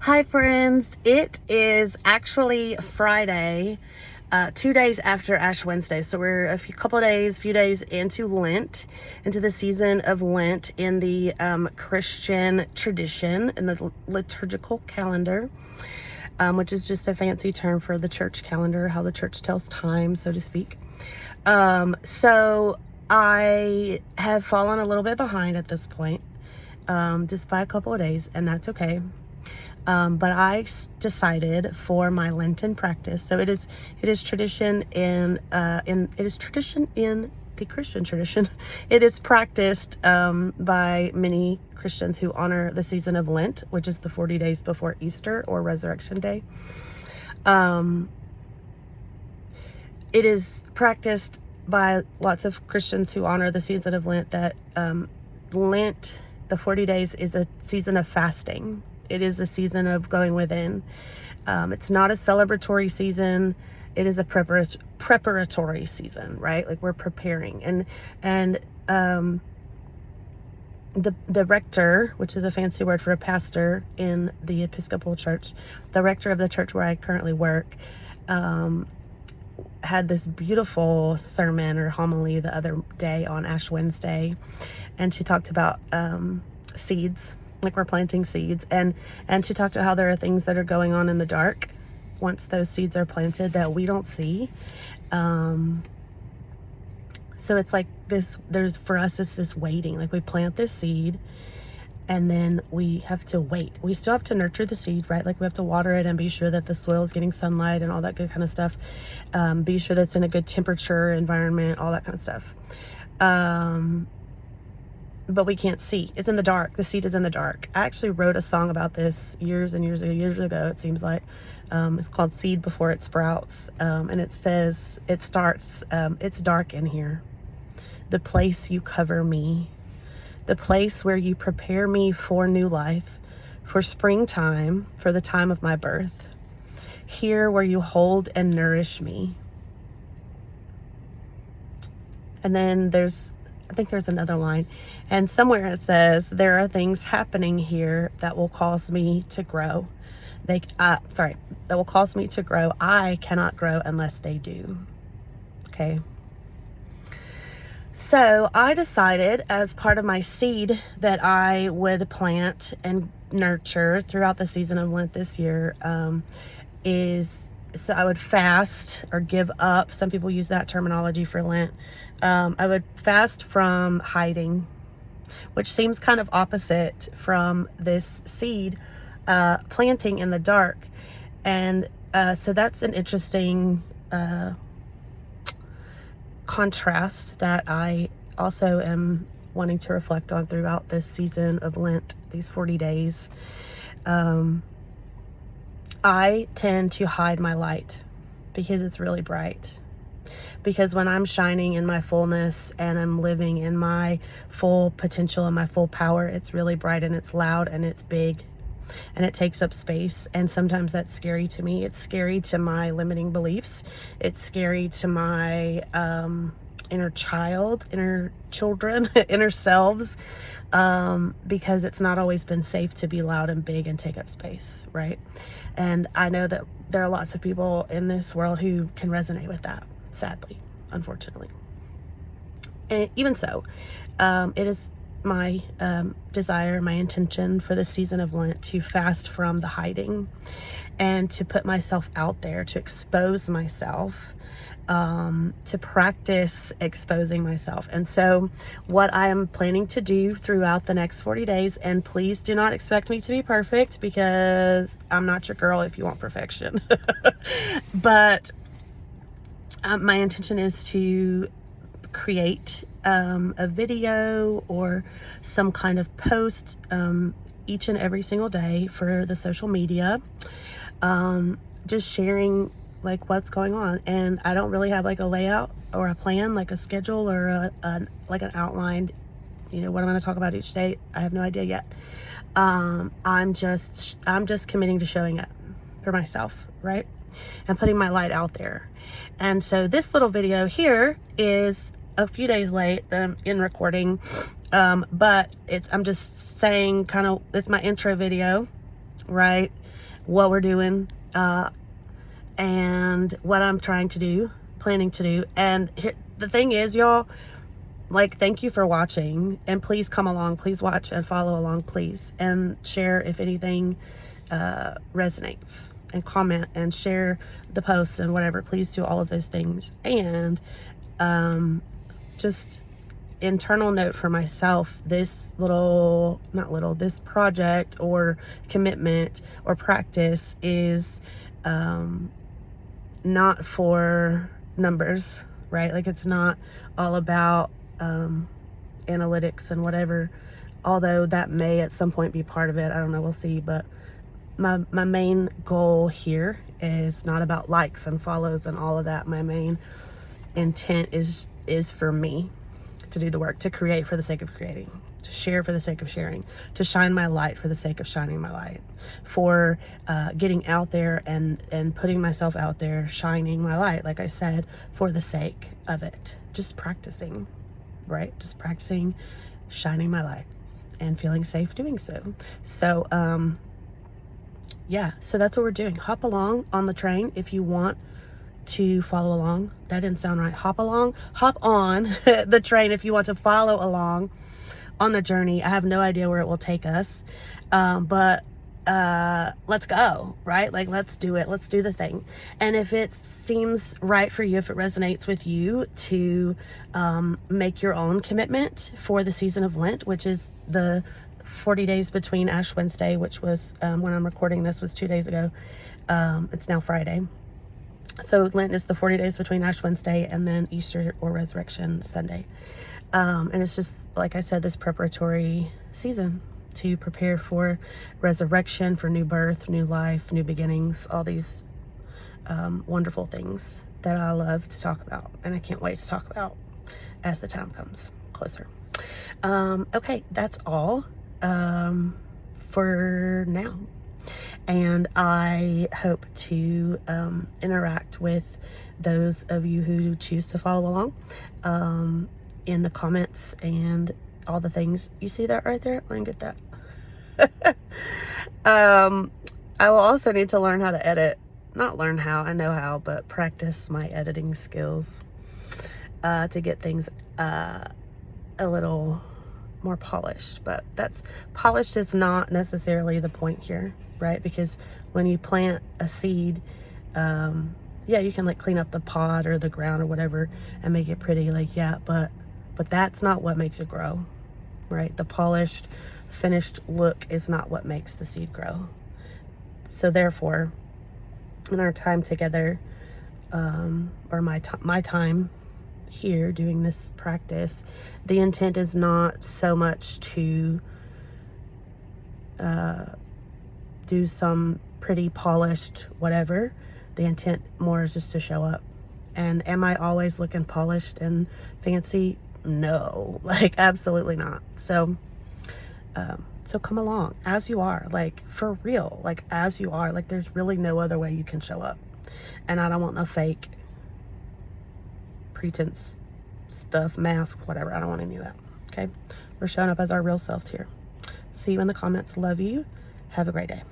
Hi friends, it is actually Friday, 2 days after Ash Wednesday. So we're a few days into Lent, into the season of Lent in the Christian tradition, in the liturgical calendar, which is just a fancy term for the church calendar, how the church tells time, so to speak. So I have fallen a little bit behind at this point, just by a couple of days, and that's okay. But I decided for my Lenten practice. So it is tradition in the Christian tradition. It is practiced by many Christians who honor the season of Lent, which is the 40 days before Easter or Resurrection Day. It is practiced by lots of Christians who honor the season of Lent, that Lent, the 40 days, is a season of fasting. It is a season of going within. It's not a celebratory season. It is a preparatory season, right? Like, we're preparing. And the rector, which is a fancy word for a pastor in the Episcopal Church, the rector of the church where I currently work, had this beautiful sermon or homily the other day on Ash Wednesday, and she talked about seeds. Like, we're planting seeds, and she talked about how there are things that are going on in the dark once those seeds are planted that we don't see. So it's like this, for us, it's this waiting. Like, we plant this seed, and then we have to wait. We still have to nurture the seed, right? Like, we have to water it and be sure that the soil is getting sunlight and all that good kind of stuff. Be sure that it's in a good temperature environment, all that kind of stuff. But we can't see. It's in the dark. The seed is in the dark. I actually wrote a song about this years ago, it seems like. It's called Seed Before It Sprouts. And it starts, it's dark in here. The place you cover me. The place where you prepare me for new life, for springtime, for the time of my birth. Here where you hold and nourish me. And then I think there's another line, and somewhere it says, there are things happening here that will cause me to grow. That will cause me to grow. I cannot grow unless they do. Okay. So I decided, as part of my seed that I would plant and nurture throughout the season of Lent this year, so I would fast or give up. Some people use that terminology for Lent. I would fast from hiding, which seems kind of opposite from this seed planting in the dark. And so that's an interesting contrast that I also am wanting to reflect on throughout this season of Lent, these 40 days. I tend to hide my light because it's really bright. Because when I'm shining in my fullness and I'm living in my full potential and my full power, it's really bright and it's loud and it's big and it takes up space. And sometimes that's scary to me. It's scary to my limiting beliefs. It's scary to my inner children, inner selves, because it's not always been safe to be loud and big and take up space, right? And I know that there are lots of people in this world who can resonate with that, sadly, unfortunately. And even so, it is my desire, my intention for the season of Lent to fast from the hiding and to put myself out there, to expose myself, to practice exposing myself. And so what I am planning to do throughout the next 40 days, and please do not expect me to be perfect, because I'm not your girl if you want perfection. But my intention is to create a video or some kind of post each and every single day for the social media, just sharing like what's going on. And I don't really have like a layout or a plan, like a schedule or like an outline, what I'm going to talk about each day. I have no idea yet. I'm just committing to showing up for myself, right? And putting my light out there. And so this little video here is a few days late in recording, but I'm just saying, it's my intro video, right? what we're doing, and what I'm planning to do. And the thing is, y'all, like, thank you for watching, and please come along, please watch and follow along, please, and share if anything resonates, and comment and share the post and whatever. Please do all of those things. And just internal note for myself, this this project or commitment or practice is not for numbers, right? Like, it's not all about analytics and whatever, although that may at some point be part of it. I don't know, we'll see. But my main goal here is not about likes and follows and all of that. My main intent is for me to do the work, to create for the sake of creating, to share for the sake of sharing, to shine my light for the sake of shining my light, for getting out there and putting myself out there, shining my light, like I said, for the sake of it. Just practicing, right? Just practicing shining my light and feeling safe doing so. So yeah, so that's what we're doing. Hop along on the train if you want to follow along. That didn't sound right. Hop on the train if you want to follow along on the journey. I have no idea where it will take us, but let's go, right? Like, let's do it. Let's do the thing. And if it seems right for you, if it resonates with you to make your own commitment for the season of Lent, which is the 40 days between Ash Wednesday, which was when I'm recording this, was 2 days ago. It's now Friday. So Lent is the 40 days between Ash Wednesday and then Easter or Resurrection Sunday. And it's just, like I said, this preparatory season to prepare for resurrection, for new birth, new life, new beginnings, all these wonderful things that I love to talk about. And I can't wait to talk about as the time comes closer. Okay, that's all for now. And I hope to interact with those of you who choose to follow along in the comments and all the things. You see that right there? Let me get that. I will also need to learn how to edit. Not learn how, I know how, but practice my editing skills to get things a little more polished. But polished is not necessarily the point here, right? Because when you plant a seed, yeah, you can like clean up the pot or the ground or whatever and make it pretty, like, yeah, but that's not what makes it grow, right? The polished, finished look is not what makes the seed grow. So therefore, in our time together, or my time here doing this practice, the intent is not so much to do some pretty polished whatever. The intent more is just to show up. And am I always looking polished and fancy? No, like, absolutely not. So so come along as you are, like, for real, like, as you are. Like, there's really no other way you can show up. And I don't want no fake pretense stuff, masks, whatever. I don't want any of that. Okay, we're showing up as our real selves here. See you in the comments. Love you. Have a great day.